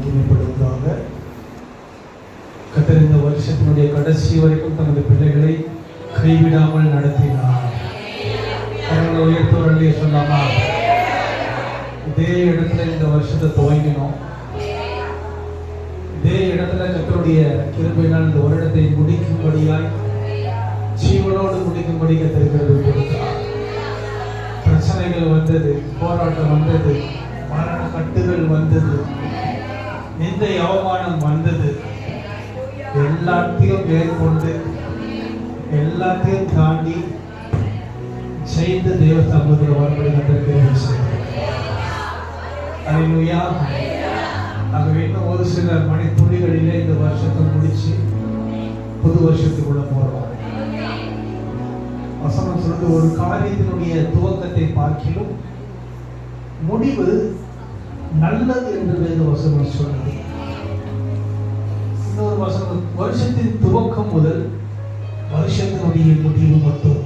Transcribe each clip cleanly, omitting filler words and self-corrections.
மகிமைப்படுவதாக. கர்த்தர் இந்த வருஷத்தினுடைய கடைசி வரைக்கும் தனது பிள்ளைகளை கைவிடாமல் நடத்தினார். கரங்களை உயர்த்தவர்களே சொல்லாமா? இதே இடத்துல இந்த வருஷத்தை துவங்கினோம். இதே இடத்துல கர்த்தருடைய கிருபையினால் இந்த வருடத்தை முடிக்கும்படியாய் ஜீவனோடு முடிக்கும்படி கர்த்தர் கொடுத்தார். பிரச்சனைகள் வந்தது, போராட்டம் வந்தது, மரண கட்டுகள் வந்தது, நிந்தை அவமானம் வந்தது. எல்லாத்தையும் மேற்கொண்டு எல்லாத்தையும் தாண்டி செய்து தேவ சமூகத்தில் வரும்படி கர்த்தர் அல்லேலூயா. ஆகவே இன்னும் ஒரு சில மணி துளிகளிலே இந்த வருஷத்தை முடிச்சு புது வருஷத்துக்குள்ள போறோம். வசனம் சொல்றது, ஒரு காரியத்தினுடைய துவக்கத்தை பார்க்கிலும் முடிவு நல்லது என்று வேத வசனம் சொல்றது. இன்னொரு வசனம், வருஷத்தின் துவக்கம் முதல் வருஷத்தினுடைய முடிவு மட்டும்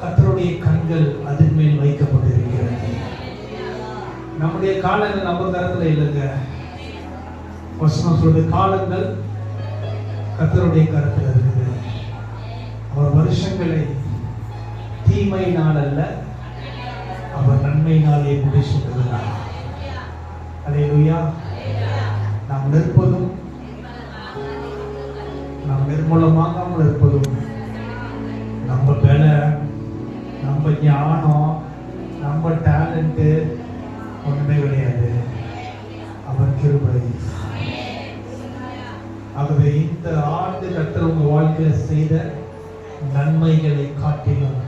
கர்த்தருடைய கண்கள் அதன் மேல் வைக்கப்பட்டிருக்கிறது. நம்முடைய காலங்கள் நம்ம கரத்துல இல்லைங்க. வசனம் சொல்றது, காலங்கள் கர்த்தருடைய கரத்தில் இருக்குது. அவர் வருஷங்களை தீமையினால் அல்ல, அவர் நன்மையினாலே முடிச்சுகிறார். அல்லேலூயா. நாம் நிற்பதும், நாம் நிர்மூலமாகாமல் இருப்பதும் நம்ம பல, நம்ம ஞானம், நம்ம டேலண்ட் ஒன்றுமே கிடையாது. அவர் கிருபை. ஆகவே இந்த ஆண்டு கர்த்தர் உங்க வாழ்க்கையில செய்த நன்மைகளை காட்டிலும்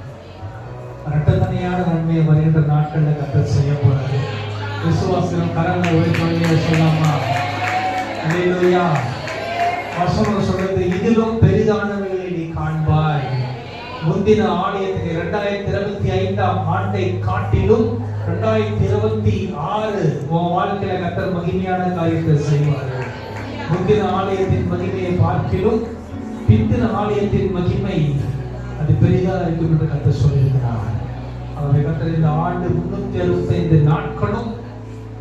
இரட்டத்தனையான நன்மையை வருகின்ற நாட்களில் கர்த்தர் செய்ய போறாரு. விசுவாசம் கரங்களை உயர்த்தி சொல்லாமா? அல்லேலூயா. வசனம் சொல்றது, இதிலும் பெரிதானவைகளை நீ காண்பாய். முந்தின ஆலயத்துக்கு 2025 ஆண்டை காட்டிலும் 2026 உன் வாழ்க்கையில கர்த்தர் மகிமையான காரியத்தை செய்வார். முந்தின ஆலயத்தின் மகிமையை பார்க்கிலும் பிந்தின ஆலயத்தின் மகிமை அது பெரிதா இருக்கும் என்று கர்த்தர் சொல்லியிருக்கிறார். அவரை கர்த்தர் இந்த ஆண்டு 365 நாட்களும்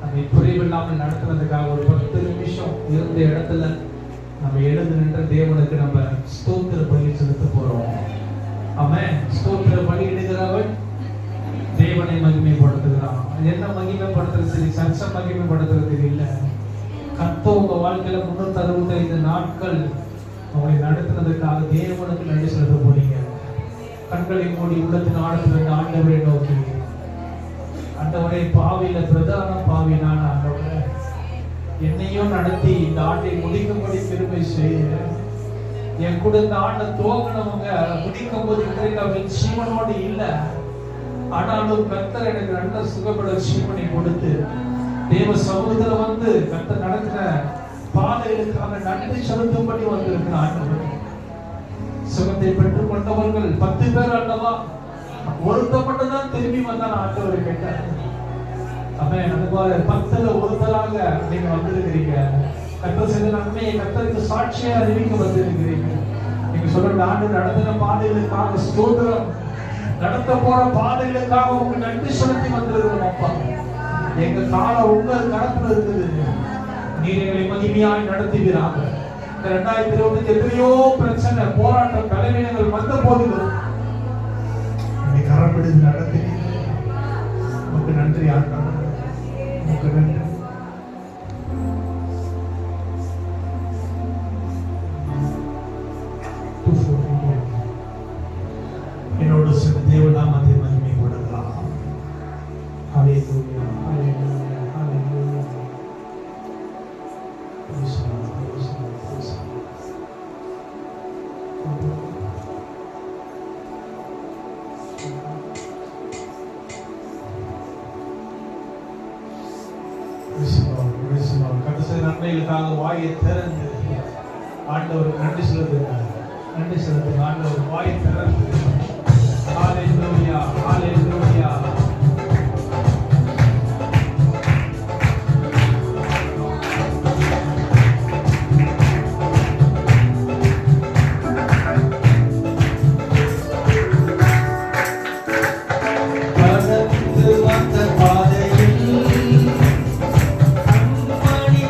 நம்மை குறைவில்லாமல் நடத்துறதுக்காக ஒரு 10 நிமிஷம் இருந்த இடத்துல நம்ம எழுந்து நின்ற தேவனுக்கு நம்ம ஸ்தோத்திர பலி செலுத்த போறோம். ஆமென். ஸ்தோத்திர பலி இடுகிறவன் தேவனை மகிமைப்படுத்துகிறான். என்ன மகிமைப்படுத்துறது? சரி, சர்ச்சை மகிமைப்படுத்துறதுக்கு இல்லை. கர்த்தர் உங்க வாழ்க்கையில 365 நாட்கள் அவங்களை நடத்துனதுக்காக தேவனுக்கு நன்றி செலுத்த போறீங்க. கண்களை மூடி உள்ளத்தின் ஆழத்தில் ஆண்டவரை நோக்கி, ஆண்டவரே, பாவியில பிரதான பாவி நான். ஆண்டவரே, என்னையும் நடத்தி இந்த ஆண்டை முடிக்கும்படி பெருமை செய்ய. என் கூட இந்த ஆண்டை துவங்கினவங்க முடிக்கும் போது இன்றைக்கு அவன் ஜீவனோடு இல்லை. ஆனாலும் கர்த்தர் எனக்கு நல்ல சுகப்பட ஜீவனை கொடுத்து தேவ சமூகத்துல வந்து கர்த்தர் நடக்கிற பாதைகளுக்காக நன்றி செலுத்தும்படி வந்திருக்கிற ஆண்டவர். சுகத்தை பெற்றுக் கொண்டவர்கள் 10 பேர் அல்லவா? ஒருத்தர் மட்டும் தான் திரும்பி வந்தான் ஆண்டவர் கேட்டார். அவன் அதுபோல 10ல ஒருத்தராக நீங்க வந்திருக்கிறீங்க. கர்த்தர் செய்த நன்மையை கர்த்தருக்கு சாட்சியா அறிவிக்க வந்திருக்கிறீங்க. நீங்க சொல்ற ஆண்டு நடத்தின பாதைகளுக்காக ஸ்தோத்திரம், நடத்த போற பாதைகளுக்காக உங்களுக்கு நன்றி செலுத்தி வந்திருக்கிறோம். அப்பா, எங்க காலம் உங்க கரத்துல இருக்குது. நீர் எங்களை மகிமையாய் நடத்துவீராக. 2025 எத்தனையோ பிரச்சனை, போராட்டம், தலைமைகள் வந்த போதிலும் என்னை கரப்பிடித்து நடத்துவீங்க. உங்களுக்கு நன்றி ஆண்டவரே, உங்களுக்கு நன்றி. என்னோட தேவநாமத்தை மகிமைப்படுத்தலாம். ஹல்லேலூயா, ஹல்லேலூயா, ஹல்லேலூயா. கடைசி நன்மைகளுக்காக வாயை திறந்து ஆண்டவருக்கு நன்றி செலுத்துகிறார். நன்றி செலுத்துங்க. ஆண்டவர் வாயை திறந்து ஹல்லேலூயா, ஹல்லேலூயா. கடந்து வந்த பாதையில் கண்மணி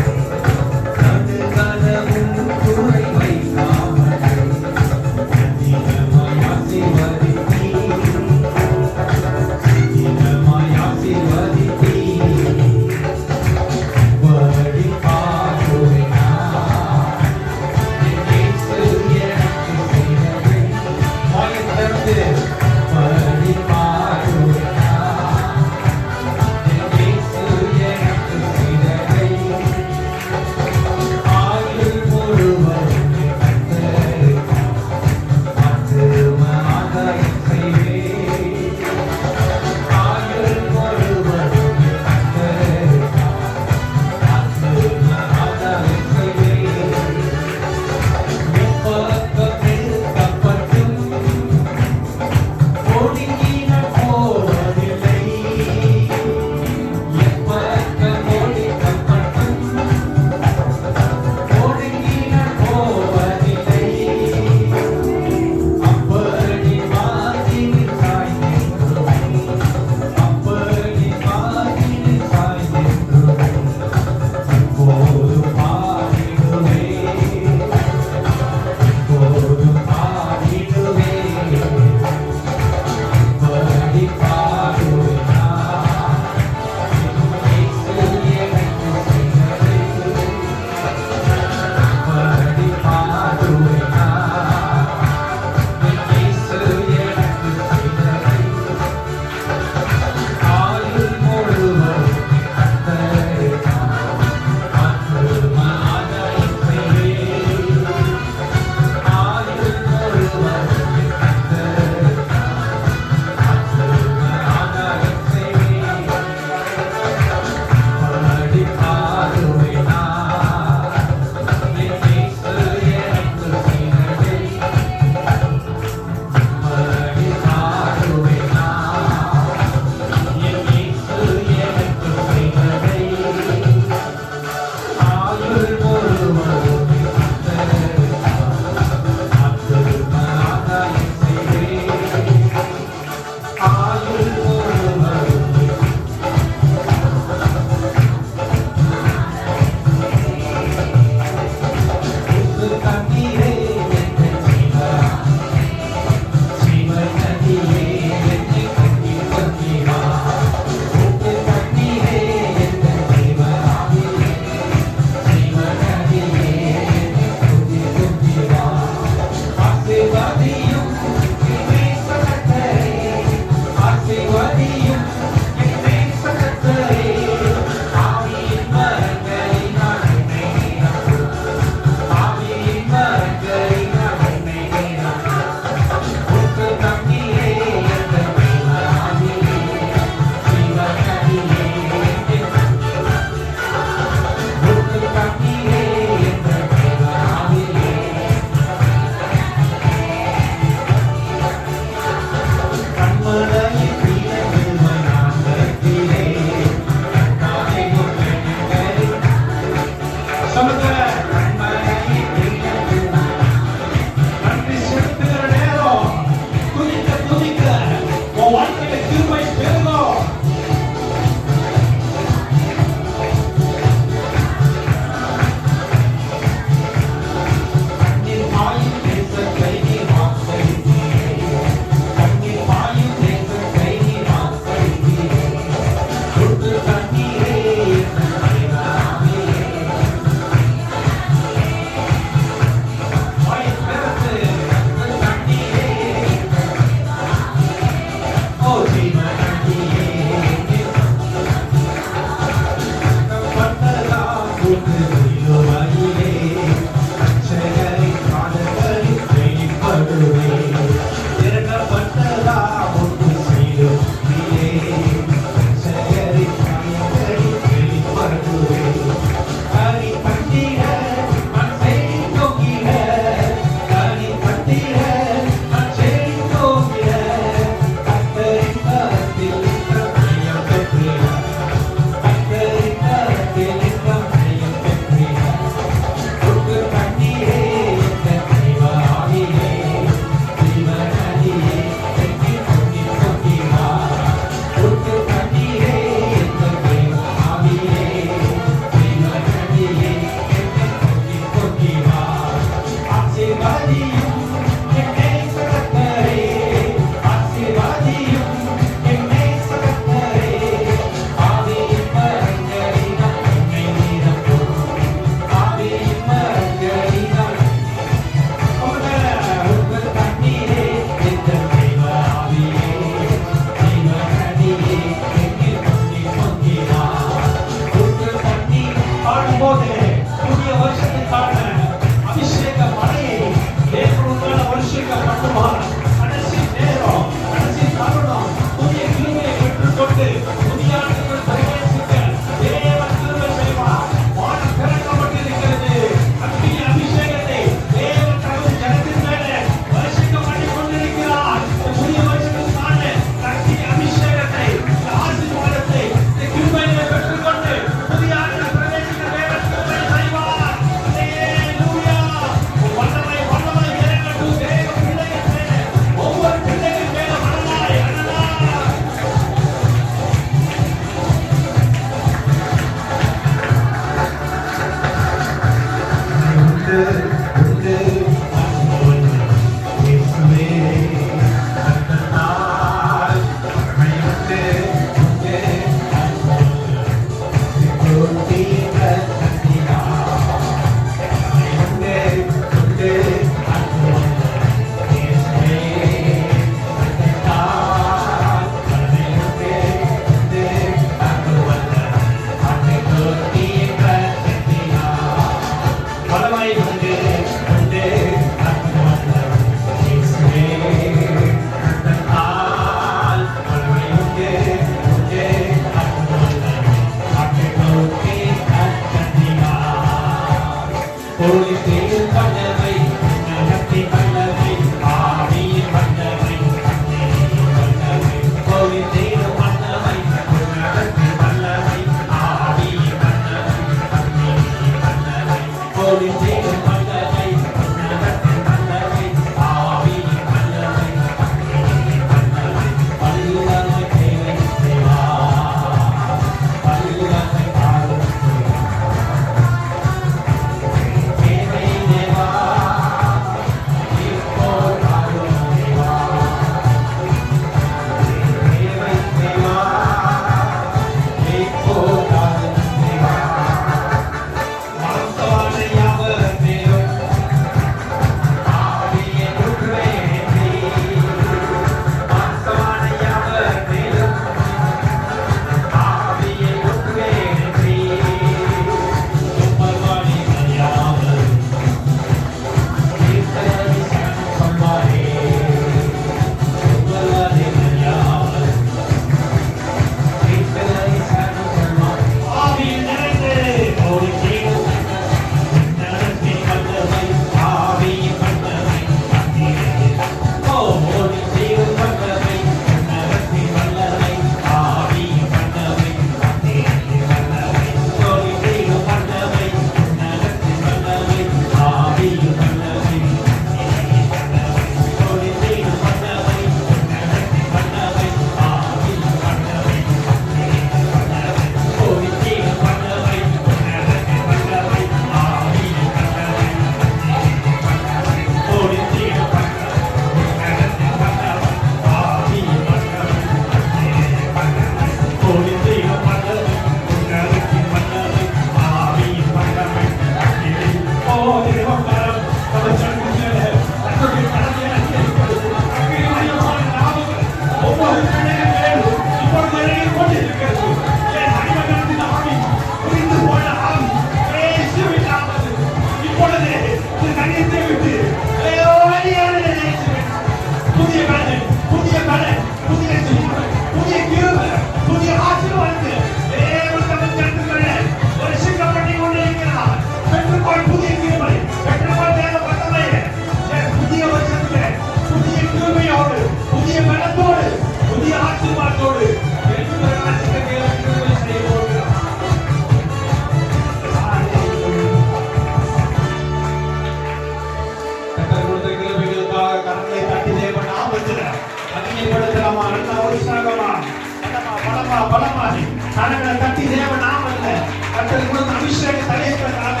கரங்களை தட்டி தேவ நாமல்ல கர்த்தர் கொடுத்த அபிஷேக தலையத்திற்காக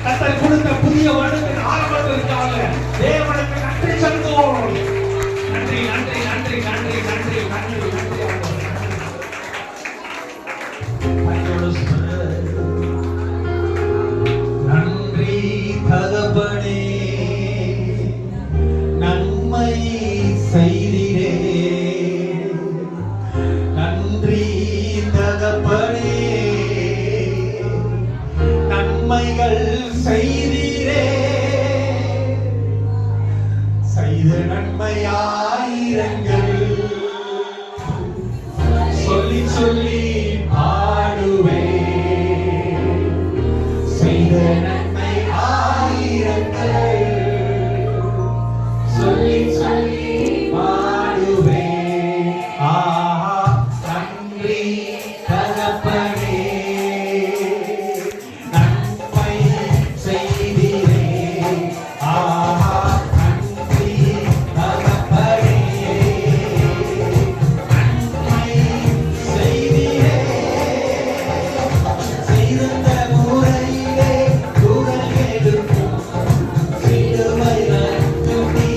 கர்த்தர் கொடுத்த புதிய வருடத்தின் ஆரம்பத்திற்காக தேவனுக்கு நன்றி செலுத்துவோம். நன்றி நன்றி நன்றி நன்றி நன்றி நன்றி நன்றி. நன்றி தகப்பனே, நன்மை செய்திரே. நன்றி தகப்பனே, நன்மைகள் செய்திரே. செய்த நன்மையாயிரங்கள் சொல்லி சொல்லி பாடுவே. செய்த நன்மை ஆயிரங்கள் சொல்லி சொல்லி பாடுவே. ஆஹா நன்றி தகப்பனே, நன்மை செய்திரே. ஆஹா நன்றி தகப்பனே, நன்மை செய்திரே. செய்த முறையிலே குரல் எடுக்கும் சிலுவை ரத்தம் நீ.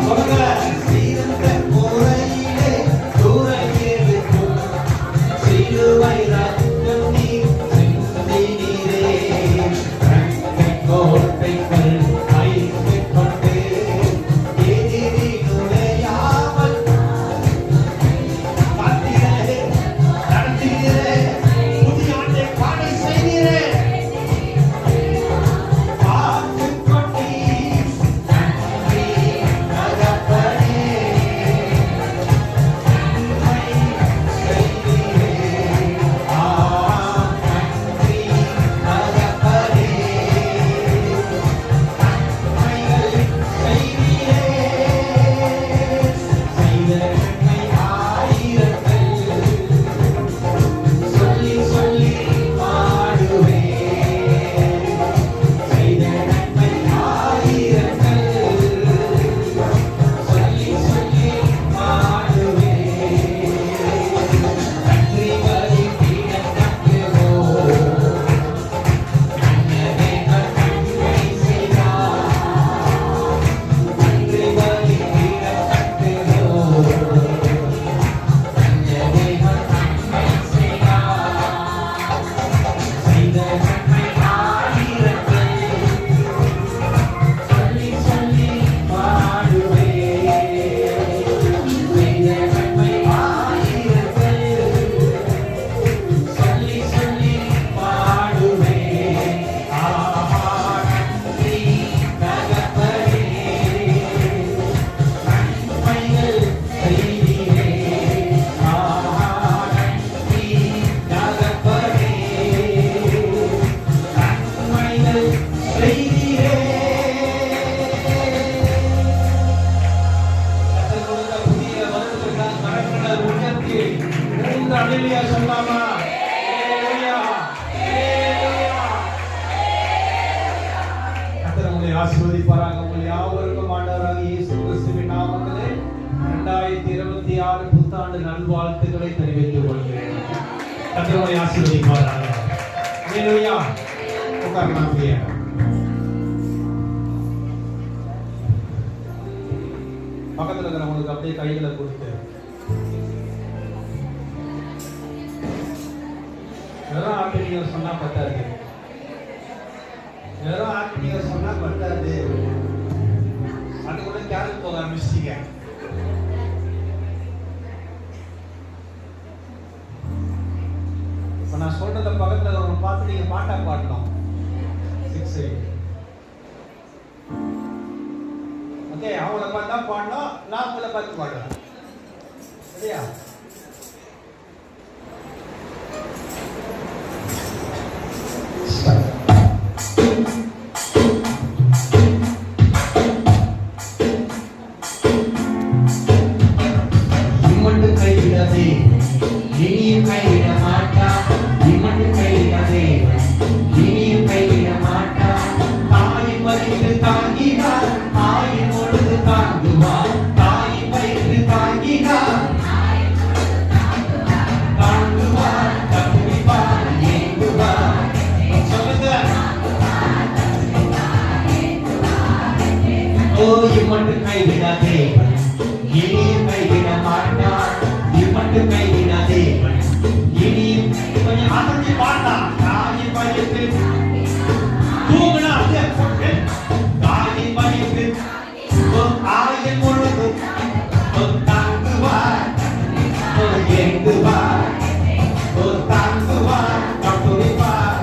சொல்லுங்க. செய்த முறையிலே குரல் எடுக்கும் சிலுவை ரத்தம் நீ சிந்தினீரே. ரங்கை கோட்டைகள் வைத்துக் கொண்டு எதிரி நுழையாமல் காத்தீரே, நடத்தீரே. புதிய ஆண்டை காண செய்தீரே. பார்த்துக் கொண்டீர். நன்றி தகப்பனே, நன்மை செய்தீரே. நன்றி தகப்பனே, நன்மைகள் செய்தீரே. செய்த நன்மை ஆயிரங்கள் சொல்லி சொல்லி பாடுவே. செய்த நன்மை ஆயிரங்கள் சொல்லி சொல்லி பாடுவே. நன்றி பலி பீடத்தட்டுவோம். நன்னதே நன்மை செய்தார். நன்றி பலி பீடத்தட்டுவோம். நன்னதே நன்மை செய்தார். செய்த நன்மை ஆயிரங்கள் சொல்லி சொல்லி பாடுவே. செய்த நன்மை ஆயிரங்கள் சொல்லி சொல்லி பாடுவே. ஆஹா நன்றி தகப்பனே, நன்மைகள் செய்தீரே. ஆஹா நன்றி தகப்பனே, நன்மைகள் செய்தீரே. கர்த்தர் கொடுத்த புதிய வருடத்திற்காக கரங்களை உயர்த்தி 3 அல்லேலூயா சொல்லாமா? அல்லேலூயா, அல்லேலூயா. கர்த்தர் உங்களை ஆசீர்வதிப்பாராக. உங்கள் யாவருக்கும் ஆண்டவராக இயேசு கிறிஸ்துவின் நாமத்திலே 2026 புத்தாண்டு நல்வாழ்த்துக்களை தெரிவித்துக் கொள்கிறேன். கர்த்தர் உங்களை ஆசீர்வதிப்பாராக. அல்லேலூயா. உட்காரலாம் பிரியா. பக்கத்துல இருக்கிறவங்களுக்கு அப்படியே கைகளை கொடுத்து வெறும் ஆத்மீகம் சொன்னா பத்தாது. வெறும் ஆத்மீகம் சொன்னா பத்தாது. அது கூட கேரட் போக ஆரம்பிச்சிட்டீங்க. இப்ப நான் சொல்றத பக்கத்துல ஒரு பார்த்து நீங்க பாட்டா பாடணும். 6-8. ஓகே, அவங்கள பார்த்தா பாடணும், நான் உங்களை பார்த்து பாடுறேன். சரியா? இம்மட்டு கைவிடாதே, இனியும் கைவிட மாட்டா. இம்மட்டு கைவிடாதே, இனியும் கைவிட மாட்டா. தாய் பறித்து தாங்கினார், தாயின் பொழுது தாங்குவார். தாய் பறித்து தாங்கினார், இம்மட்டு கைவிட தேவன் இனியும் கைவிட மாட்டார். இம்மட்டு கைவிட தேவன் இனியும் கொஞ்சம் அசைஞ்சு பாட்டா தாயின் வயிற்றில் தூங்கினா தாயின் வயிற்றில் ஆயில் முழுதும் தாங்குவார் ஏங்குவார் தாங்குவார் கட்டுவார்.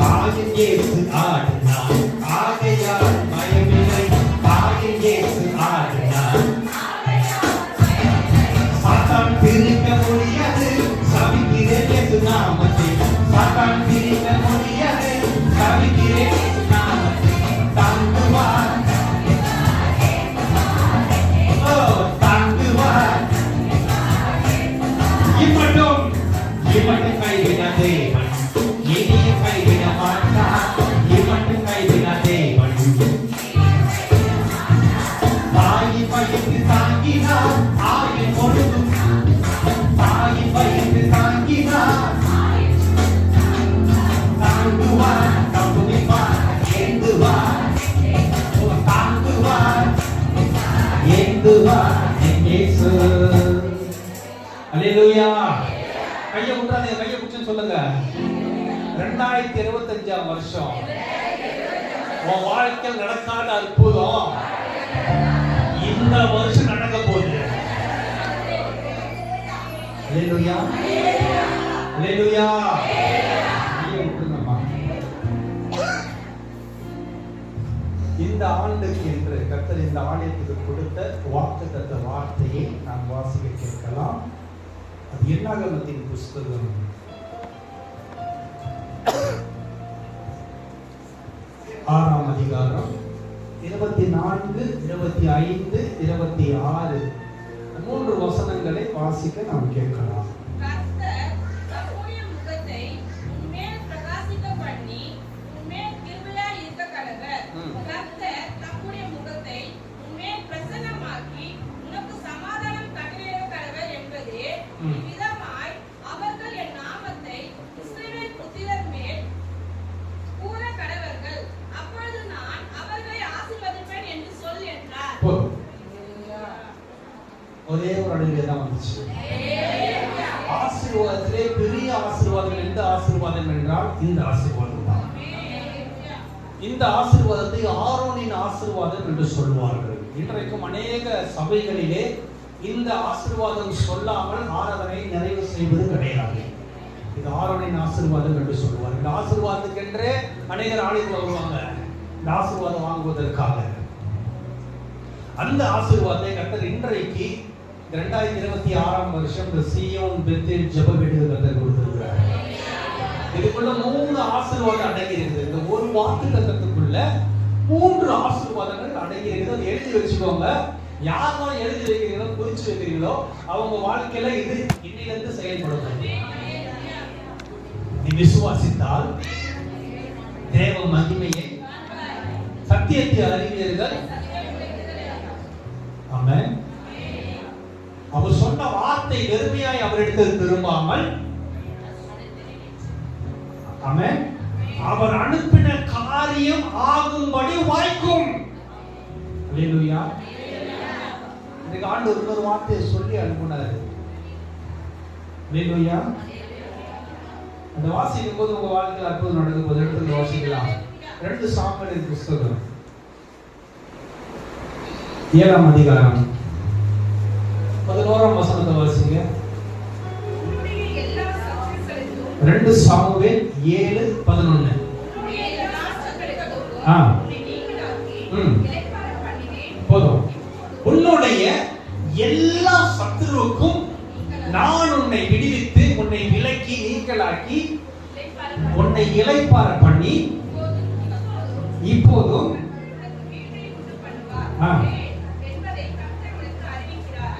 தாயின் இயேசு ஆடினார் ஆகையால் பயமில்லை. தாயின் இயேசு ஆடினார் சாத்தான் பிரிக்க முடியாது. சபிக்கிறேன் இயேசு நாமத்தை. சாத்தான் பிரிக்க முடியாது. சபிக்கிறேன் இயேசு நாமத்தை. தாங்குவார் தாங்குவார். இம்மட்டும் இம்மட்டும் கைவிட தேவன் இனியும் கைவிட மாட்டார். இம்மட்டும் கைவிட தேவன். தாயின் வயிற்று தாங்கினார் ஆயின் பொழுதும். தாயின் வயிற்று தாங்கினார் தாங்குவார் தப்புவிப்பார் ஏந்துவார் தாங்குவார் ஏந்துவார் இயேசு. அல்லேலூயா. கையை விட்டுறாதீங்க, கையை பிடிச்சுன்னு சொல்லுங்க. 2025 வருஷம் உன் வாழ்க்கையில் நடக்காத அற்புதம் இந்த வருஷம் நடக்க போகுது. அல்லேலூயா அல்லேலூயா. கையை விட்டுருங்கம்மா. இந்த ஆண்டுக்கு என்று கர்த்தர் இந்த ஆலயத்துக்கு கொடுத்த வாக்குத்தத்த வார்த்தையை நாம் வாசிக்க கேட்கலாம். அது என்னாகமத்தின் புஸ்தகம் 6ஆம் அதிகாரம் 24, 25, 26 3 வசனங்களை வாசிக்க நாம் கேட்கலாம். ஒரே ஒரு அடையிலே தான் வந்துச்சு. ஆசீர்வாதத்திலே பெரிய ஆசீர்வாதம் எந்த ஆசீர்வாதம் என்றால் இந்த ஆசீர்வாதம் தான். இந்த ஆசீர்வாதத்தை ஆரோனின் ஆசீர்வாதம் என்று சொல்வார்கள். இன்றைக்கும் அநேக சபைகளிலே இந்த ஆசீர்வாதம் சொல்லாமல் ஆராதனை நிறைவு செய்வது கிடையாது. இது ஆரோனின் ஆசீர்வாதம் என்று சொல்வார்கள். இந்த ஆசீர்வாதத்துக்கென்றே அநேகர் ஆலயத்தில் வருவாங்க இந்த ஆசீர்வாதம் வாங்குவதற்காக. அந்த ஆசீர்வாதத்தை கர்த்தர் இன்றைக்கு 2026 வருஷம் இந்த சீயோன் பெத்தேல் ஜெப வீடுக்கு கர்த்தர் கொடுத்திருக்கிறார். இதுக்குள்ள 3 ஆசீர்வாதம் அடங்கி இருக்குது. இந்த ஒரு வாக்குத்தத்தத்துக்குள்ள 3 ஆசீர்வாதங்கள் அடங்கி இருக்குது. அதை எழுதி வச்சுக்கோங்க. யாரெல்லாம் எழுதி வைக்கிறீங்களோ குறிச்சு வைக்கிறீங்களோ அவங்க வாழ்க்கையில இது இன்னிலிருந்து செயல்படும். நீ விசுவாசித்தால் தேவ மகிமையை சத்தியத்தை அறிவீர்கள். ஆமென். அவர் சொன்ன வார்த்தை வெறுமையாய் அவரிடத்தில் திரும்பாமல், ஆமென், அவர் அனுப்பின காரியம் ஆகும்படி வாய்க்கும். அல்லேலூயா. இந்த ஆண்டவர் ஒரு வார்த்தையை சொல்லி அனுப்பினார். அல்லேலூயா. அந்த வாசிக்கும் போது உங்க வாழ்க்கையில் அற்புதம் நடக்கும் போது எடுத்து வாசிக்கலாம். 2 சாமுவேல் புஸ்தகம் 7ஆம் அதிகாரம் 11ஆம் வசனத்தை வாசிங்க. 2 சாமுவேல் 7:11. போதும். உன்னுடைய எல்லா சத்துருவுக்கும் நான் உன்னை விடுவித்து உன்னை விலக்கி நீக்கலாக்கி உன்னை இளைப்பாற பண்ணி இப்போதும்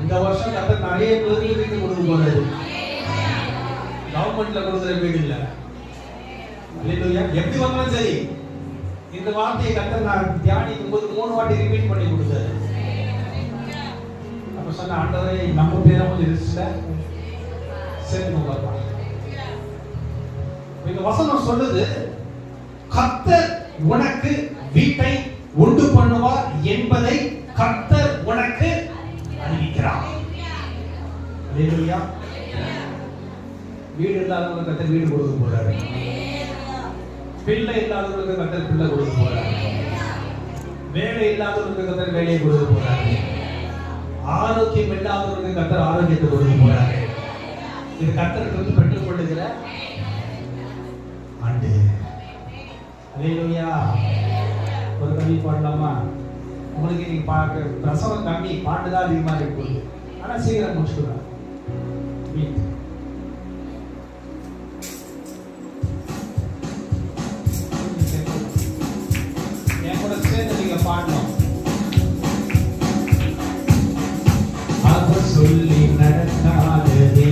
இந்த வருஷம் கர்த்தர் நிறைய வீடு கொடுக்க போறாரு. கவர்மெண்ட்ல கொடுக்குற வீடு இல்ல. அல்லேலூயா. எப்படி வந்தாலும் சரி இந்த வார்த்தையை கர்த்தர் நான் தியானிக்கும் போது 3 வாட்டி ரிப்பீட் பண்ணி கொடுத்தாரு. அப்ப சொன்ன ஆண்டவரே நம்ம பேரை கொஞ்சம் லிஸ்ட்ல சேர்த்து பார்ப்பா. இந்த வசனம் சொல்லுது கர்த்தர் உனக்கு வீட்டை உண்டு பண்ணுவார் என்பதை கர்த்தர் உனக்கு அறிவிக்கிறார். அல்லேலூயா. வீடு இல்லாதவங்களுக்கு கர்த்தர் வீடு கொடுக்க போறாரு. பிள்ளை இல்லாதவங்களுக்கு கர்த்தர் பிள்ளை கொடுக்க போறாரு. வேலை இல்லாதவங்களுக்கு கர்த்தர் வேலையை கொடுக்க போறாரு. ஆரோக்கியம் இல்லாதவர்களுக்கு கர்த்தர் ஆரோக்கியத்தை கொடுக்க போறாரு. இது கர்த்தருக்கு பெற்றுக் கொள்ளுகிற ஆண்டு. அல்லேலூயா. ஒரு கவி பாடலாமா? உங்களுக்கு நீங்க பிரசவம் கம்மி, பாட்டுதான் அதிகமா இருக்கு, ஆனா சீக்கிரம் முடிச்சுக்கலாம். என் கூட சேர்ந்து நீங்க பாடணும். அவர் சொல்லி நடக்காததே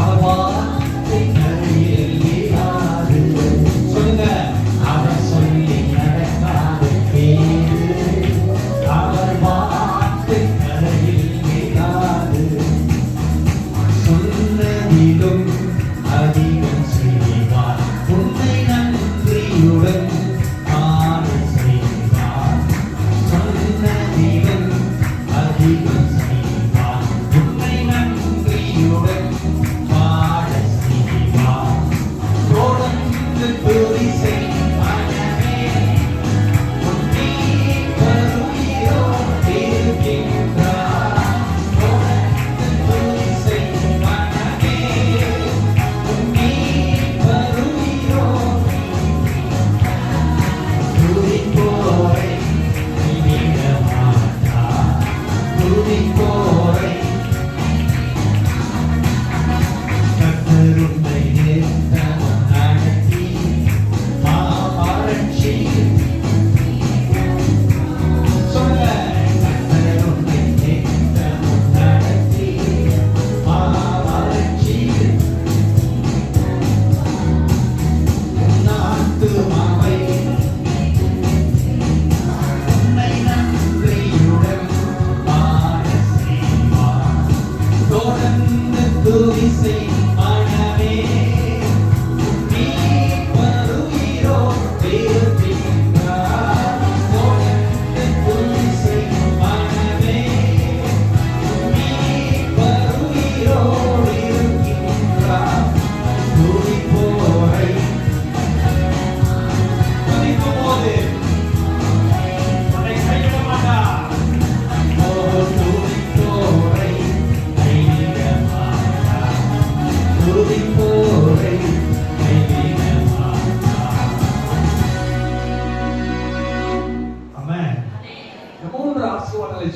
அவர் வார்த்தை நிறைவேறாது. சொல்லுங்க. அவர் சொல்லி நடக்காததே அவர் வார்த்தை நிறைவேறாது. சொன்னதிலும் அதிகம் செய்வார். உன்னை நன்றியுடன்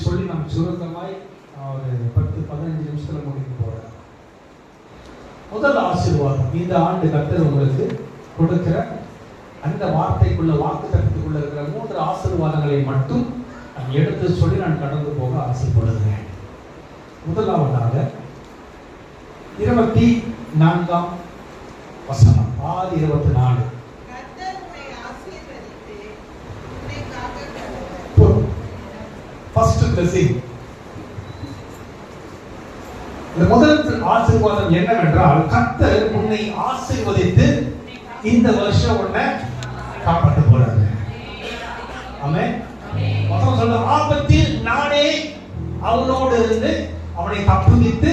சொல்லி நாம் சுருக்கமாய் ஒரு 10-15 நிமிஷத்துல முடிக்க போறோம். முதல் ஆசீர்வாதம், இந்த ஆண்டு கர்த்தர் உங்களுக்கு கொடுக்கிற அந்த வார்த்தைக்குள்ள வாக்குத்தத்தத்துக்குள்ள இருக்கிற 3 ஆசீர்வாதங்களை மட்டும் நான் எடுத்து சொல்லி நான் கடந்து போக ஆசைப்படுகிறேன். முதலாவதாக 24ஆம் வசனம், 6:24. First blessing. இந்த முதல் ஆசீர்வாதம் என்னவென்றால், கர்த்தர் உன்னை ஆசீர்வதித்து இந்த வருஷம் உன்னை காப்பாற்ற போறாரு. ஆமென். வசனம் சொல்ற, ஆபத்தில் நானே அவனோடு இருந்து அவனை தப்புவித்து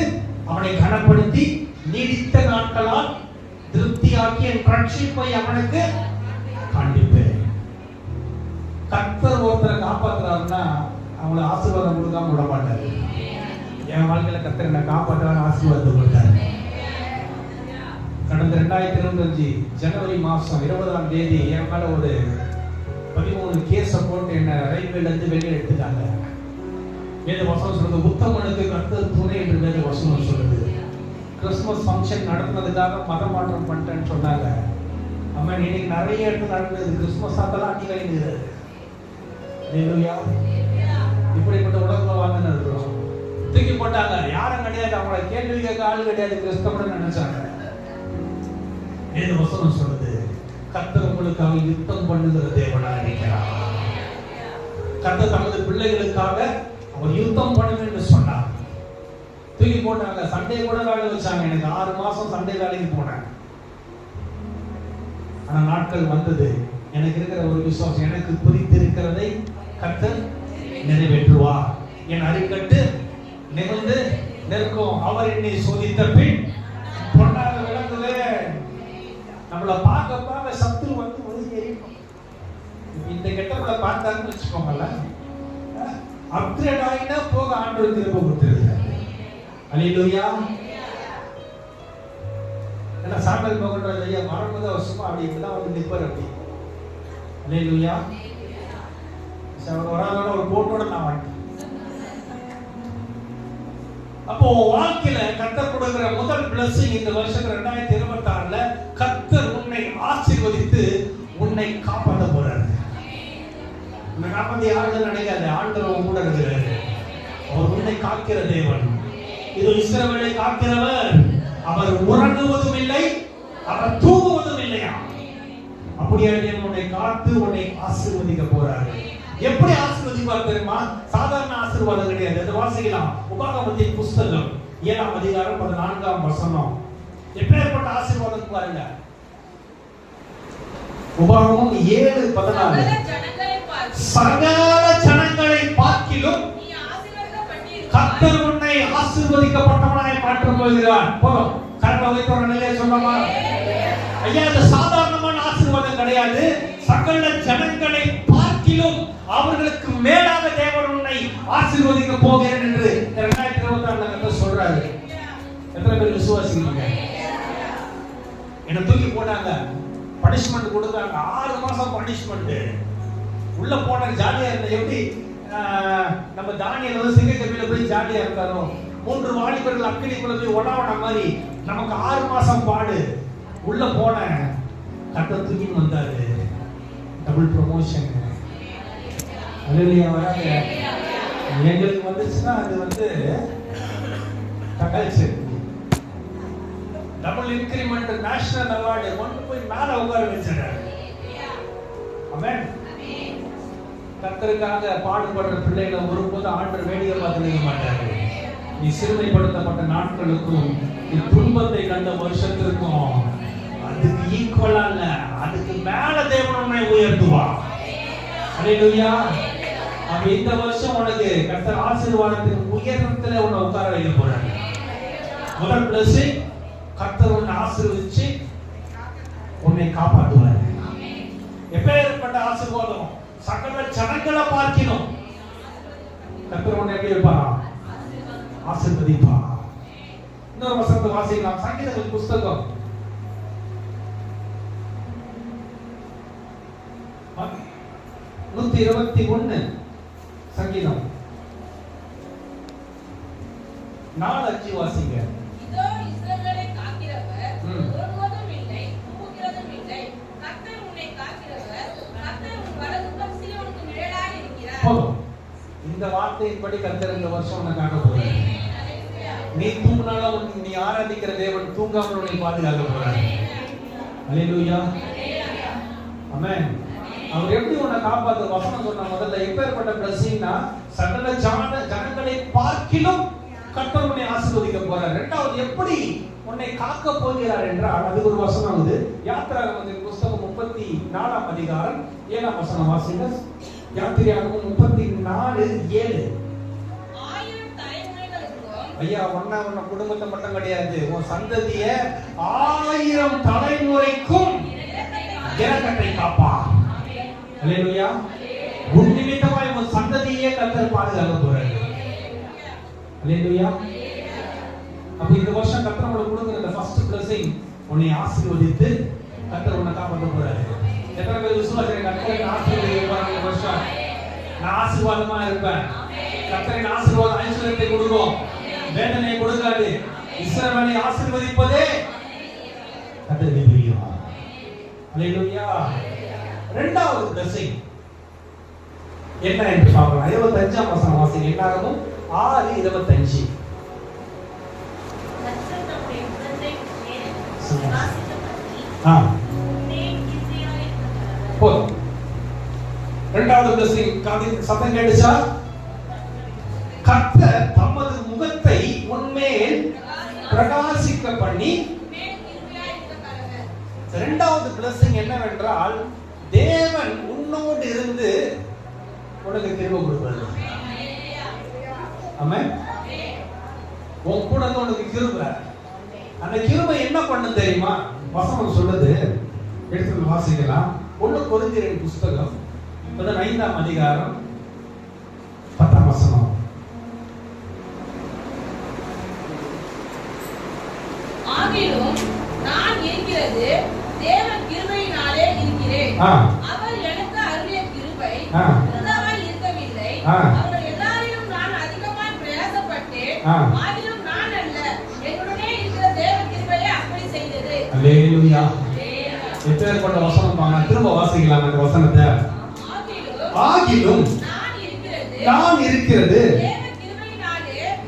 அவனை கனப்படுத்தி நீடித்த நாட்களால் திருப்தியாக்கி என் ரட்சிப்பை அவனுக்கு காண்பிப்பேன். கர்த்தர் ஒருத்தரை காப்பாற்றுறாருன்னா அவங்களை ஆசீர்வாதம் கொடுக்காம விட மாட்டாரு. என் வாழ்க்கையில கர்த்தர் என்னை காப்பாற்ற ஆசீர்வாதத்தை கொடுத்தாரு. கடந்த 2025 ஜனவரி மாசம் 20ஆம் தேதி என் மேல ஒரு 13 கேஸை போட்டு என்ன ரயில்வேல இருந்து வெளியே எடுத்துட்டாங்க. வேத வசனம் சொல்லுது, உத்தமனுக்கு கர்த்தர் துணை என்று வேத வசனம் சொல்லுது. கிறிஸ்துமஸ் ஃபங்க்ஷன் நடத்துனதுக்காக மதம் மாற்றம் பண்ணிட்டேன்னு சொன்னாங்க. அம்மா இன்னைக்கு நிறைய இடத்துல நடக்குது. கிறிஸ்துமஸ் ஆத்தெல்லாம் அடி கழிந்துது. இப்படிப்பட்ட உலகத்துல வாழ்ந்து இருக்கிறோம். தூக்கி போட்டாங்க. யாரும் கிடையாது, அவங்கள கேள்வி கேட்க ஆள் கிடையாது, கிறிஸ்தவன்னு நினைச்சாங்க. வேத வசனம் சொல்லுது, கர்த்தர் உங்களுக்காக யுத்தம் பண்ணுகிற தேவனாக இருக்கிறார். கர்த்தர் தமது பிள்ளைகளுக்காக அவர் யுத்தம் பண்ணுங்க என்று சொன்னார். தூக்கி போட்டாங்க. சண்டே கூட வேலை வச்சாங்க. எனக்கு 6 மாசம் சண்டே வேலைக்கு போனேன். ஆனா நாட்கள் வந்தது, எனக்கு இருக்கிற ஒரு விசுவாசம், எனக்கு குறித்திருக்கிறதை கர்த்தர் நிறைவேற்றுவார். என் அரிக்கட்டு நிமிர்ந்து நிற்கும். அவர் என்னை சோதித்த பின் பொன்னாக விளங்குவேன். நம்மளை பார்க்க சத்துரு வந்து ஒதுங்கி எரியும். இந்த கெட்டவளை பார்த்தாருன்னு வச்சுக்கோங்களேன், அப்கிரேட் ஆகினா போக ஆண்டவர் திரும்ப கொடுத்துருக்காரு. அல்லேலூயா. ஏன்னா சாம்பல் போகன்றது ஐயா வரும்போது அவர் சும்மா அப்படி இப்படிதான் வந்து நிற்பார் அப்படி. அல்லேலூயா. ஒரு ஆளோட ஒரு போட்டோட நான் வந்துட்டேன். அப்போ வாழ்க்கையில கர்த்தர் கொடுக்கிற முதல் பிளஸிங் இந்த வருஷம் 2026ல கர்த்தர் உன்னை ஆசீர்வதித்து உன்னை காப்பாற்ற போறாரு. உன்னை காப்பாற்றி யாரும் நினைக்காது, ஆண்டவர் கூட இருக்கிறாரு. அவர் உன்னை காக்கிற தேவன். இது இஸ்ரவேலை காக்கிறவர். அவர் உறங்குவதும் இல்லை, அவர் தூங்குவதும் இல்லையா. அப்படியே உன்னை காத்து உன்னை ஆசீர்வதிக்க போறாரு. எப்படி ஆசீர்வதிப்பார் தெரியுமா? சாதாரண ஆசீர்வாதம் கிடையாது. அதை வாசிக்கலாம். உபாகமத்தின் புஸ்தகம் 7ஆம் அதிகாரம் 14ஆம் வசனம். எப்பேற்பட்ட ஆசீர்வாதம் பாருங்க. உபாகமம் 7:14. சகல ஜனங்களை பார்க்கிலும் கர்த்தர் உன்னை ஆசீர்வதிக்கப்பட்டவனாய் மாற்றப் போகிறார். போதும். கர்த்தர் வைத்தவன நிலையை சொன்னமா? ஐயா, இது சாதாரணமான ஆசீர்வாதம் கிடையாது. சகல ஜனங்களை பார்க்கிலும் அவர்களுக்கு மேலாக தேவன் உன்னை ஆசீர்வதிக்க போகிறேன் என்று 2026 கர்த்தர் சொல்றாரு. எத்தனை பேர் விசுவாசிக்கிறீங்க? என்ன தூக்கி போட்டாங்க, பனிஷ்மெண்ட் கொடுத்தாங்க. 6 மாசம் பனிஷ்மெண்ட். உள்ள போன ஜாலியா இருந்த. எப்படி நம்ம தானியேல் வந்து சிங்கக்கபில போய் ஜாலியா இருக்காரோ, 3 வாலிபர்கள் அக்கினிக்குள்ள போய் ஒடாவன மாதிரி நமக்கு 6 மாசம் பாடு. உள்ள போன கர்த்தர் தூக்கி வந்தாரு. Double promotion. அல்லேலூயா. வராங்க. எங்களுக்கு வந்துச்சுன்னா அது வந்து தகல்ச்சு. டபுள் இன்கிரிமெண்ட், நேஷனல் அவார்டு கொண்டு போய் மேல உட்கார வச்சாரு. ஆமென். கர்த்தருக்காக பாடுபடுற பிள்ளைகளை ஒருபோது ஆண்டவர் வேடிக்கை பார்த்து நிற்க மாட்டாரு. நீ சிறுமைப்படுத்தப்பட்ட நாட்களுக்கும் நீ துன்பத்தை கண்ட வருஷத்திற்கும் அதுக்கு ஈக்குவலா இல்ல, அதுக்கு மேல தேவன் உன்னை உயர்த்துவா. அல்லேலூயா. அப்ப இந்த வருஷம் உனக்கு கர்த்தர் ஆசீர்வாதத்தின் உயரத்துல உன்னை உட்கார வைக்க போறாரு. முதல் பிளஸிங், கர்த்தர் உன்னை ஆசீர்வதிச்சு உன்னை காப்பாற்றுவார். எப்பேற்பட்ட ஆசீர்வாதம்! சகல ஜனங்களை பார்க்கணும். கர்த்தர் உன்னை எப்படி வைப்பாரா? ஆசீர்வதிப்பா. இன்னொரு வசனத்தை வாசிக்கலாம். சங்கீத புஸ்தகம் 121 சங்கீதம் 4:5 வாசிங்க. இதோ இஸ்ரவேலை காக்கிறவர் ஒருவரும் இல்லை, தூங்குகிறதும் இல்லை. கர்த்தர் உன்னை காக்கிறவர். கர்த்தர் உன் வலதுபுறம் சீயோனுக்கு நிழலாய் இருக்கிறார். போதும். இந்த வார்த்தையின்படி கர்த்தர் இந்த வருஷம் உன்னை காக்க போறார். நீ தூங்கினாலும் நீ ஆராதிக்கிற தேவன் தூங்காமல் உன்னை பாதுகாக்க போறார். அல்லேலூயா. ஆமென். அவர் எப்படி உன்னை காப்பாற்ற வசனம் சொன்ன முதல்ல எப்பேற்பட்ட பிளஸிங்னா சகல ஜனங்களை பார்க்கிலும் கர்த்தர் உன்னை ஆசீர்வதிக்க போறார். இரண்டாவது எப்படி உன்னை காக்க போகிறார் என்றால் அது ஒரு வசனம். அது யாத்திராகமத்தின் புஸ்தகம் 34ஆம் அதிகாரம் 7ஆம் வசனம் வாசிங்க. யாத்திராகமம் 34:7. 1000 தலைமுறைகளுக்கும் ஐயா உன்ன குடும்பத்தை மட்டும் கிடையாது, உன் சந்ததிய 1000 தலைமுறைக்கும் இரக்கத்தை காப்பா. அல்லேலூயா. உன் நிமித்தமாய் உன் சந்ததியே கர்த்தர் பாதுகாக்க போறாரு. அல்லேலூயா. அப்ப இந்த வருஷம் கர்த்தர் உங்களுக்கு கொடுக்கிற இந்த ஃபர்ஸ்ட் பிளஸிங் உன்னை ஆசீர்வதித்து கர்த்தர் உன்னை காப்பாற்ற போறாரு. எத்தனை பேர் விசுவாசிக்கிறீங்க? கர்த்தர் ஆசீர்வதிப்பார். இந்த வருஷம் நான் ஆசீர்வாதமா இருப்பேன். கர்த்தரின் ஆசீர்வாதம் ஐஸ்வர்யத்தை கொடுக்கும், வேதனையை கொடுக்காது. இஸ்ரவேலை ஆசீர்வதிப்பதே கர்த்தருக்கு பிரியம். அல்லேலூயா. இரண்டாவது பிளஸிங் என்ன என்று பார்க்கலாம். 25ஆம் வசனம் வாசிங்க. என்னாகும்? 6:25. போதும். இரண்டாவது பிளஸிங் சத்தம் கேட்டுச்சா? கர்த்தர் தமது முகத்தை உன்மேல் பிரகாசிக்க பண்ணி. இரண்டாவது பிளஸிங் என்னவென்றால் தேவன் உன்னோடு இருந்து உனக்கு கிருபை கொடுப்பாரு. ஆமென். உன் கூட இருந்து உனக்கு கிருபை. அந்த கிருபை என்ன பண்ணும் தெரியுமா? வசனம் சொல்லுது, எடுத்து வாசிக்கலாம். 1 கொரிந்தியர் புஸ்தகம் 15ஆம் அதிகாரம் 10ஆம் வசனம். ஆகிலும் நான் இருக்கிறது தேவ கிருபையினாலே இருக்கிறேன். அவர் எனக்கு அருளிய கிருபை விருதாவாய் இருக்கவில்லை. அவர்கள் எல்லாரிலும் நான் அதிகமாய் பிரயாசப்பட்டேன். ஆகிலும் நான் அல்ல, என்னுடனே இருக்கிற தேவ கிருபையே அப்படி செய்தது. அல்லேலூயா. எப்பேற்பட்ட வசனம் பாருங்க. திரும்ப வாசிக்கலாம் அந்த வசனத்தை. ஆகிலும் நான் இருக்கிறது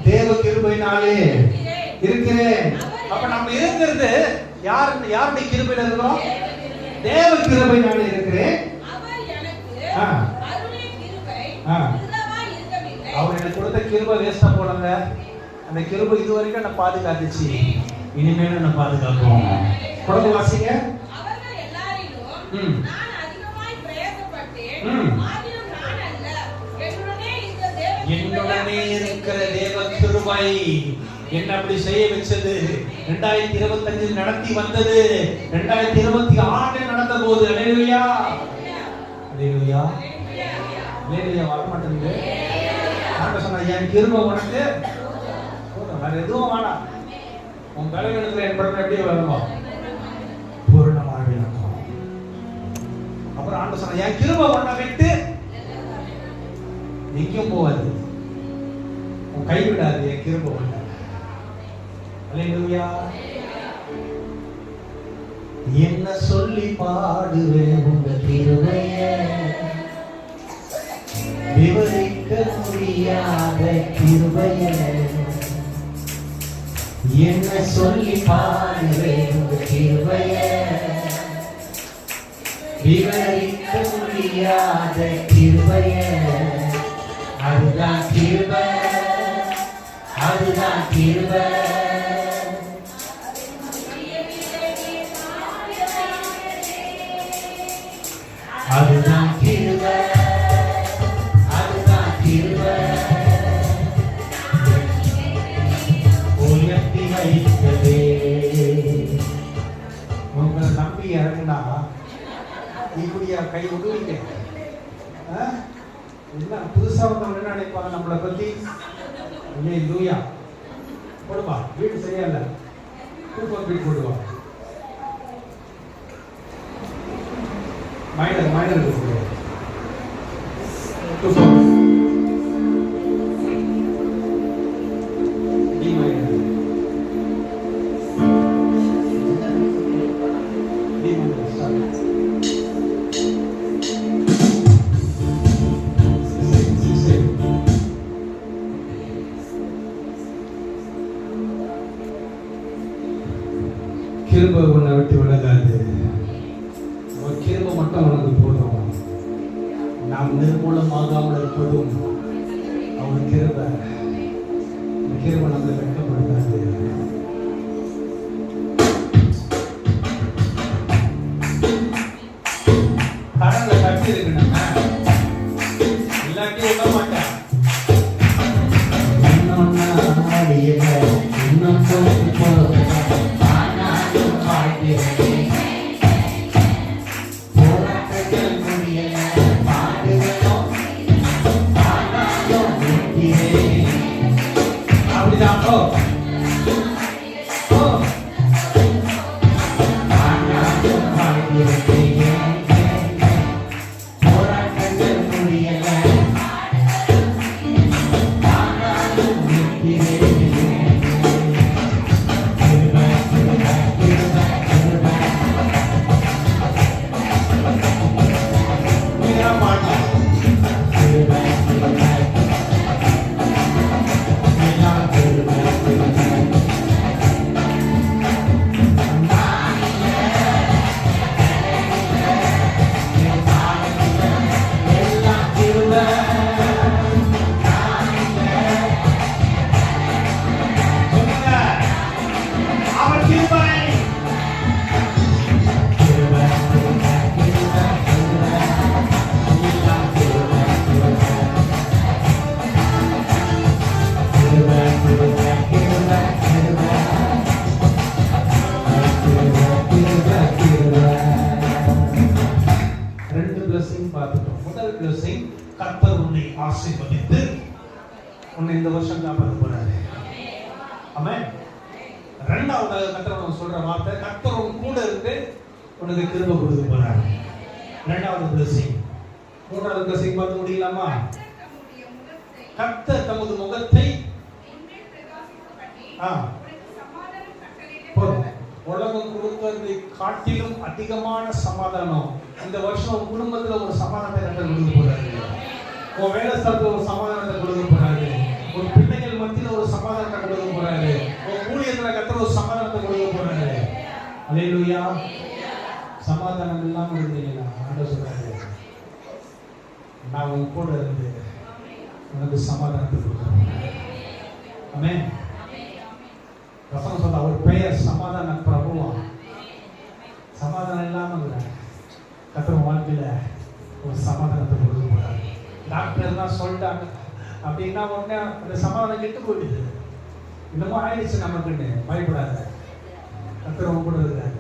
தேவ கிருபையினாலே இருக்கிறேன். அப்ப நம்ம இருக்கிறது யாருடைய கிருபையில இருக்கிறோம்? தேவ கிருபையினாலே இருக்கிறேன். அவர் எனக்கு கொடுத்த கிருபை வேஸ்டா போலங்க. அந்த கிருபை இது வரைக்கும் என்ன பாதுகாத்துச்சு, இனிமேலும் என்ன பாதுகாக்கும். குழந்தை வாசிங்க. என்னுடனே இருக்கிற தேவ கிருபை என்ன அப்படி செய்ய வச்சது. 2025 நடத்தி வந்தது. 2026 நடந்த போது அல்லேலூயா அல்லேலூயா அல்லேலூயா வர மாட்டேங்குது. நான் சொன்னா என் கிருபை உனக்கு போதும், வேற எதுவும் வேணாம். உன் பலவீனத்துல என் படம் எப்படியே வருமா பூரணமாக இருக்கும். அப்புறம் ஆண்டு சொன்ன என் கிருபை உன்னை விட்டு எங்கேயும் போவாது, உன் கைவிடாது. என் கிருபை உன்னை. அல்லேலூயா. என்ன சொல்லி பாடுவேன் உங்க கிருபையை, விவரிக்க முடியாத கிருபையை. என்ன சொல்லி பாடுவேன் உங்க கிருபையை, விவரிக்க முடியாத கிருபையை. அதுதான் கிருபை, அதுதான் கிருபை. அதுதான் கிருபை, அதுதான் கிருபை. உயர்த்தி வைத்ததே. உங்களை நம்பி இறங்கினா இப்படியா கை விடுவீங்க? என்ன புதுசா வந்தவங்க என்ன நினைப்பாங்க நம்மளை பத்தி? அல்லேலூயா. போடுவா, வீடு சரியா இல்ல, கூப்பர் வீடு போடுவா. மைனர் கூப்பிடுவா. D minor start. கிருபை உன்னை விட்டு விலகாது. ஒரு கிருபை மட்டும் உனக்கு போதும். நாம் நிர்மூலமாகாமல் இருப்பதும் அவர் கிருபை. கிருபை நம்மளை வெட்கப்படுத்தாது. கடல்ல கட்டி இருக்கு, நம்ம எல்லாத்தையும் விட மாட்டேன். ஆசீர்வதித்து உன்னை இந்த வருஷம் காப்பாற்ற போறாரு. ஆமென். இரண்டாவதாக கர்த்தர் உனக்கு சொல்ற வார்த்தை, கர்த்தர் உன் கூட இருந்து உனக்கு கிருபை கொடுக்க போறாரு. இரண்டாவது blessing. மூன்றாவது blessing பார்க்க முடியலாமா? கர்த்தர் தமது முகத்தை உலகம் கொடுப்பதை காட்டிலும் அதிகமான சமாதானம் இந்த வருஷம் உன் குடும்பத்துல ஒரு சமாதானத்தை கர்த்தர் கொடுக்க போறாரு. உன் வேலை ஸ்தலத்துல ஒரு சமாதானத்தை கொடுக்க போறாரு. உன் பிள்ளைகள் மத்தியில ஒரு சமாதானத்தை கொடுக்க போறாரு. உன் ஊழியத்துல கர்த்தர் ஒரு சமாதானத்தை கொடுக்க போறாரு. அல்லேலூயா. சமாதானம் இல்லாம இருந்தீங்களா? ஆண்டவர் சொல்றாரு, நான் உன் கூட இருந்து உனக்கு சமாதானத்தை கொடுக்கிறேன். ஆமென். வசனம் சொல்ல அவர் பெயர் சமாதான பிரபுவா. சமாதானம் இல்லாம கர்த்தர் வாழ்க்கையில ஒரு சமாதானத்தை கொடுக்க போறாரு. டாக்டர் தான் சொல்லிட்டாங்க அப்படின்னா உடனே அந்த சமாதானம் கெட்டு போயிடுது. இன்னமும் ஆயிடுச்சு நமக்குன்னு பயப்படாத. கர்த்தர் உன் கூட இருக்காரு.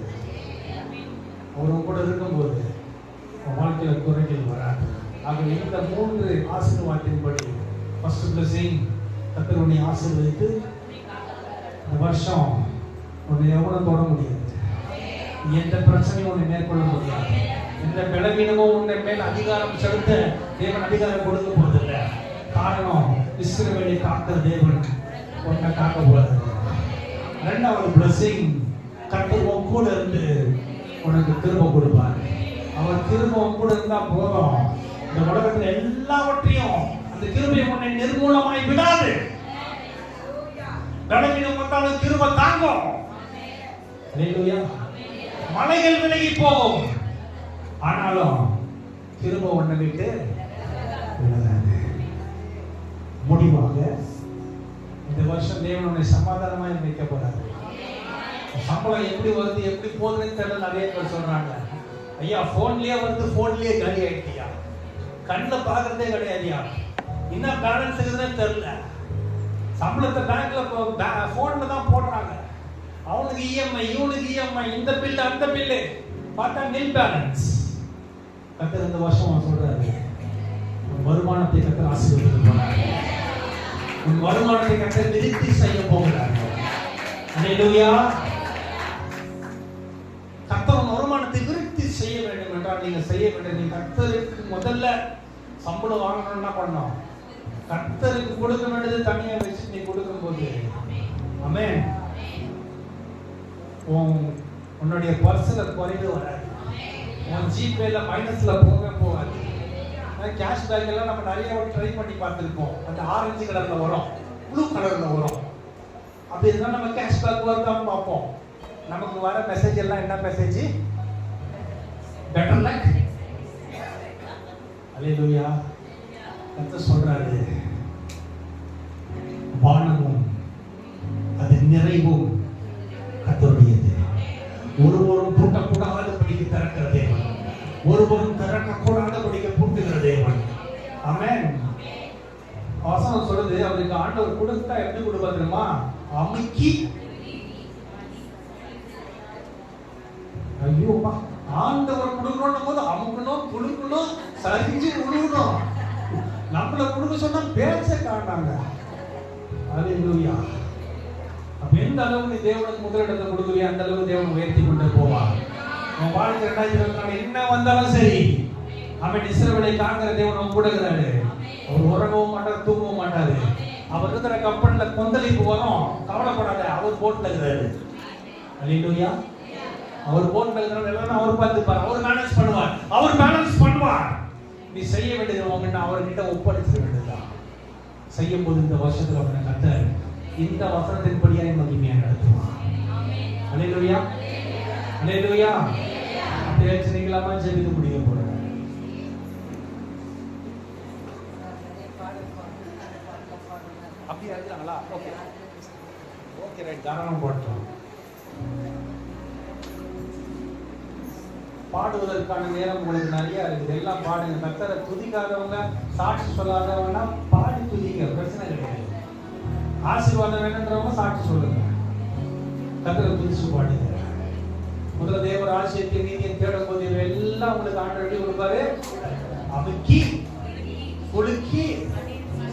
அவர் உன் கூட இருக்கும்போது உன் வாழ்க்கையில குறைகள் வராது. ஆக இந்த 3 ஆசீர்வாதத்தின்படி ஃபர்ஸ்ட் blessing, கர்த்தர் உன்னை ஆசீர்வதித்து இந்த வருஷம் உன்னை எவனும் தொட முடியாது. எந்த பிரச்சனையும் உன்னை மேற்கொள்ள முடியாது. எந்த பலவீனமும் உன்னை மேல் அதிகாரம் செலுத்த தேவன் அதிகாரம் கொடுக்க போவதில்லை. காரணம், இஸ்ரவேலை காக்கிற தேவன் உன்னை காக்க போறாரு. இரண்டாவது blessing, கர்த்தர் உன் கூட இருந்து உனக்கு கிருபை கொடுப்பார். அவர் கிருபை உன் கூட இருந்தா போதும். இந்த உலகத்துல எல்லாவற்றையும் அந்த கிருபை உன்னை நிர்மூலமாய் விடாது. பலவீனம் வந்தாலும் கிருபை தாங்கும். அல்லேலூயா. மலைகள் விலகி போகும், ஆனாலும் கிருபை உன்னை விட்டு விலகாது. முடிவாக இந்த வருஷம் தேவன் உன்னை சமாதானமாய் வைக்க போறாரு. சம்பளம் எப்படி வருது எப்படி போகுதுன்னு தெரியல. நிறைய பேர் சொல்றாங்க, ஐயா போன்லயே வருது, போன்லயே காலி ஆயிட்டியா, கண்ணில் பார்க்கறதே கிடையாதுயா, இன்னும் பேலன்ஸ் இருக்குதுன்னு தெரியல. சம்பளத்தை பேங்க்ல போன்ல தான் போடுறாங்க. அவனுக்கு இஎம்ஐ, இவனுக்கு இஎம்ஐ, இந்த பில் அந்த பில்லு, பார்த்தா நில் பேலன்ஸ். கர்த்தர் இந்த வருஷம் சொல்றாரு, உன் வருமானத்தை கர்த்தர் ஆசீர்வதிக்க போறாரு. உன் வருமானத்தை கர்த்தர் விருத்தி செய்ய போகிறார். அல்லேலூயா. கர்த்தர் உன் வருமானத்தை விருத்தி செய்ய வேண்டும் என்றால் நீங்க செய்ய வேண்டியது, கர்த்தருக்கு முதல்ல சம்பளம் வாங்கணும்னா பண்ணணும். கர்த்தருக்கு கொடுக்க வேண்டியது தனியா வச்சு நீ கொடுக்கும் போது, ஆமென், உன்னுடைய பர்ஸ்ல குறைவு வராது. உன் ஜிபேல மைனஸ்ல போகாது. கேஷ் பேக் எல்லாம் நம்ம நிறைய ட்ரை பண்ணி பார்த்துருக்கோம். அந்த ஆரஞ்சு கலர்ல வரும், ப்ளூ கலர்ல வரும். அப்படி இருந்தா நம்ம கேஷ் பேக் வருதான்னு பார்ப்போம். நமக்கு வர மெசேஜ் எல்லாம் என்ன மெசேஜ்? Better luck. அல்லேலூயா. கர்த்தர் சொல்றாரு, வானமும் அது நிறைவும் கர்த்தருடையது. ஒருவரும் பூட்டக்கூடாதபடிக்கு திறக்கிற தேவன், ஒருவரும் திறக்கக்கூடாதபடிக்கு பூட்டுகிற தேவன். ஆமென். வசனம் சொல்லுது, அவருக்கு ஆண்டவர் கொடுத்தா எப்படி கொடுப்பார் தெரியுமா? அமுக்கி. ஐயோப்பா, ஆண்டவர் கொடுக்கணும் போது அமுக்கணும், கொடுக்கணும், சரிஞ்சு விழுகணும். நம்மள கொடுக்க சொன்னா பேச்ச காட்டாங்க. அல்லேலூயா. அப்ப எந்த அளவு நீ தேவனுக்கு முதலிடத்தை கொடுக்குறியா அந்த அளவு தேவன் உயர்த்தி கொண்டு போவார். உன் வாழ்க்கை 2024 என்ன வந்தாலும் சரி, அவன் இஸ்ரவேலை காக்கிற தேவன் அவன் கூட இருக்கிறாரு. அவர் உறங்கவும் மாட்டாரு, தூங்கவும் மாட்டாரு. அவர் இருக்கிற கப்பல்ல கொந்தளிப்பு வரும், கவலைப்படாத, அவர் போட்ல இருக்கிறாரு. அல்லேலூயா. அவர் போட்ல இருக்கிறாரு, எல்லாரும் அவர் பார்த்துப்பார், அவர் மேனேஜ் பண்ணுவார், அவர் பேலன்ஸ் பண்ணுவார். நீ செய்ய வேண்டியது உங்ககிட்ட அவர்கிட்ட ஒப்படைச்சிட வேண்டியதுதான். செய்யும் போது இந்த வருஷத்துல அவனை கர்த்தர் இந்த வசனத்தின்படியாய் மகிமையா நடத்துவான். அல்லேலூயா. அல்லேலூயா. நீங்களாமா ஜெபிக்க முடிய போறேன். அப்படியே இருக்கிறாங்களா? ஓகே ஓகே ரைட், தாராளம் போட்டோம். பாடுவதற்கான நேரம் உங்களுக்கு நிறைய இருக்குது, எல்லாம் பாடுங்க. கர்த்தரை துதிக்காதவங்க, சாட்சி சொல்லாதவங்கன்னா பாடி துதிங்க, பிரச்சனை கிடையாது. ஆசீர்வாதம் வேணுன்றவங்க சாட்சி சொல்லுங்க, கர்த்தரை துதிச்சு பாடுங்க. முதல்ல தேவ ராஜ்யத்தை நீதியை தேடும் போது எல்லாம் உங்களுக்கு ஆண்டவர் எப்படி கொடுப்பாரு? அமுக்கி குலுக்கி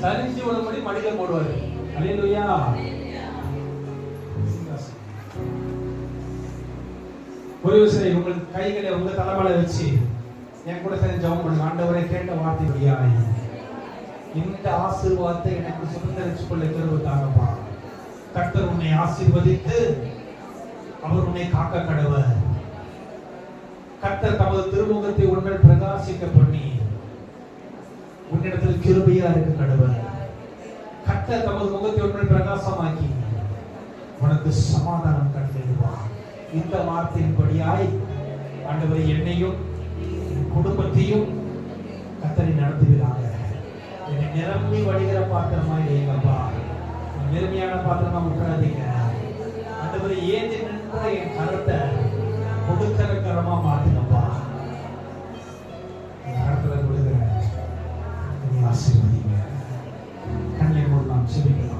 சரிஞ்சு விடும்படி மடியில போடுவாரு. அல்லேலூயா. ஒரு விஷயம், உங்கள் கைகளை உங்க தலைமையில வச்சு என் கூட சேர்ந்து ஜெபம் பண்ணுங்க. ஆண்டவரே, கேட்ட வார்த்தைப்படியாய் இந்த ஆசீர்வாதத்தை எனக்கு சுதந்திரிச்சு கொள்ள கிருபை தாங்கப்பா. கர்த்தர் உன்னை ஆசீர்வதித்து அவர் உன்னை காக்க கடவர். கர்த்தர் தமது திருமுகத்தை உன்னில் பிரகாசிக்க பண்ணி உன்னிடத்தில் கிருபையா இருக்க கடவர். கர்த்தர் தமது முகத்தை உன்னில் பிரகாசமாக்கி உனக்கு சமாதானம் கட்டளையிடுவார். இந்த வார்த்தையின்படியாய் ஆண்டவரை என்னையும் குடும்பத்தையும் கர்த்தரை நடத்துகிறாங்க. என்னை நிரம்பி வடிகிற பாத்திரமா இல்லைங்கப்பா, நிரம்பியான பாத்திரமா விட்டுறாதீங்க. ஆண்டவரை ஏந்தி நின்ற என் கரத்தை கொடுக்கிற கரமா மாத்துங்கப்பா. கரத்துல கொடுக்கிறேன், ஆசீர்வதிங்க. கண்ணை மூடி நாம் செபிக்கலாம்.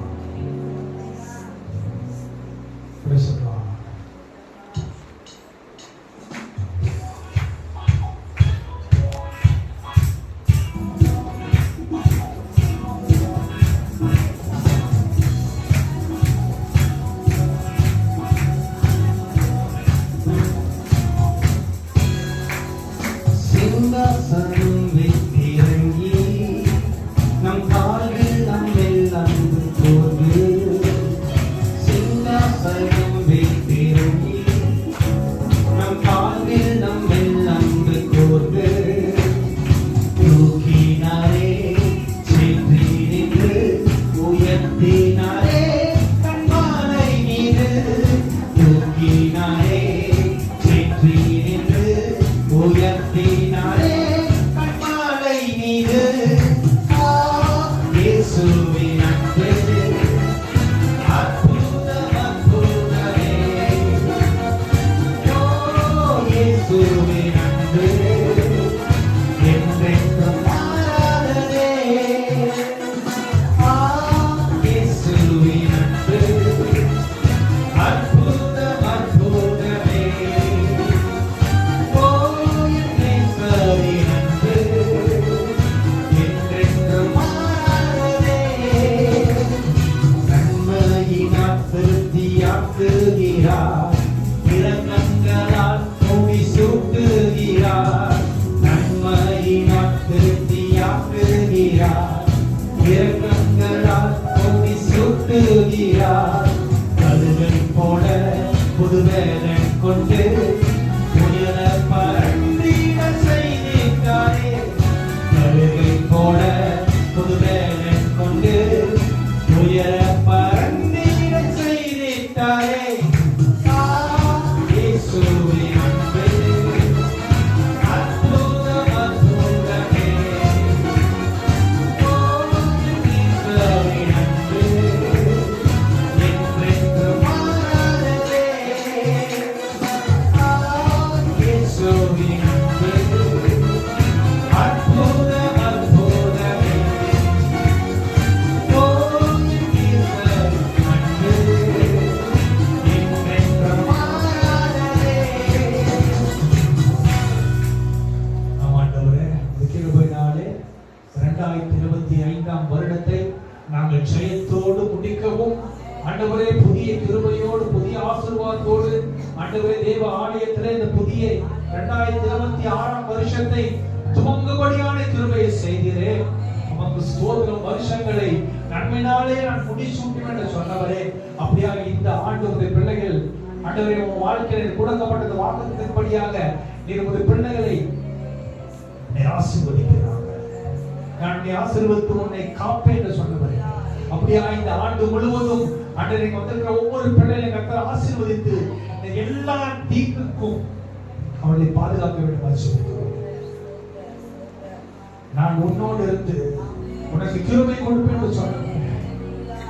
சொல்லுவா ஒவ்வொரு பிள்ளைகளையும் கர்த்தர் ஆசீர்வதித்து எல்லா தீங்குக்கும் அவர்களை பாதுகாக்க வேண்டும். நான் உன்னோடு இருந்து உனக்கு கிருபை கொடுப்பேன் என்று சொன்னேன்.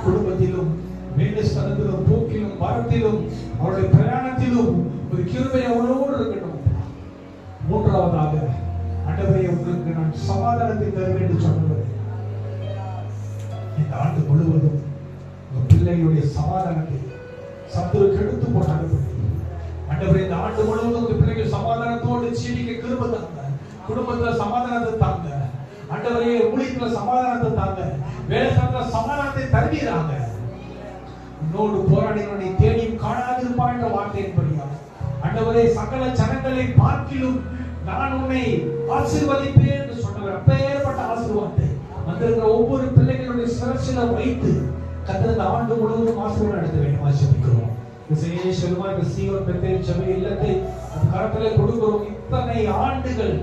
குடும்பத்திலும் மேலஸ்தலத்திலும் போக்கிலும் வரத்திலும் அவருடைய பிரயாணத்திலும் ஒரு கிருபை அவளோடு இருக்கணும். மூன்றாவதாக ஆண்டவரே, உங்களுக்கு நான் சமாதானத்தை தருவேன் என்று சொன்னவர். இந்த ஆண்டு முழுவதும் உங்கள் பிள்ளைகளுடைய சமாதானத்தை சத்துரு கெடுத்து போட்டாங்க. ஆண்டவரே, இந்த ஆண்டு முழுவதும் உங்கள் பிள்ளைகள் சமாதானத்தோடு ஜீவிக்க கிருபை தாங்க. குடும்பத்துல சமாதானத்தை தாங்க. ஆண்டவரே, ஊழியத்துல சமாதானத்தை தாங்க. வேலை சமாதானத்தை தருவீராக. உன்னோடு போராடினவனை தேடியும் காணாதிருப்பான் என்ற வார்த்தையின்படியா ஆண்டவரே, சகல ஜனங்களை பார்க்கிலும் நான் உன்னை ஆசீர்வதிப்பேன் என்று சொன்னவர். அப்பேற்பட்ட ஆசீர்வாதத்தை வந்திருக்கிற ஒவ்வொரு பிள்ளைகளுடைய சிரசில வைத்து கர்த்தர் இந்த ஆண்டு முழுவதும் ஆசீர்வாதம் நடத்த வேண்டும் ஆசீர்வதிக்கிறோம். விசேஷமா இந்த சீயோன் பெத்தேல் சபை இல்லத்தை அந்த கரத்திலே கொடுக்கிறோம். இத்தனை ஆண்டுகள்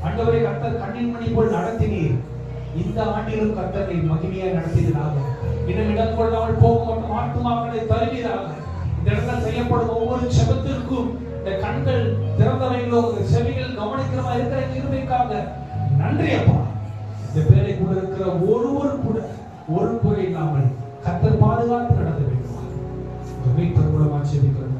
ஆண்டவரே கர்த்தர் கண்ணின் மணி போல் நடத்தினீர். இந்த ஆண்டிலும் கர்த்தரை மகிமையாய் நடத்தினாக. இன்னும் இடம் கொள்ளாமல் போக மட்டும் ஆத்துமாக்களை தருவீராக. இந்த இடத்தில் செய்யப்படும் ஒவ்வொரு ஜெபத்திற்கும் இந்த கண்கள் திறந்தவைகளோ செவிகள் கவனிக்கிறவா இருக்கிற கிருபைக்காக நன்றி அப்பா. இந்த பேரை கூட இருக்கிற ஒருவர் கூட ஒரு குறை இல்லாமல் கர்த்தர் பாதுகாத்து நடத்த வேண்டும். மீட்பர் மூலமாக ஜெபிக்கிறோம்.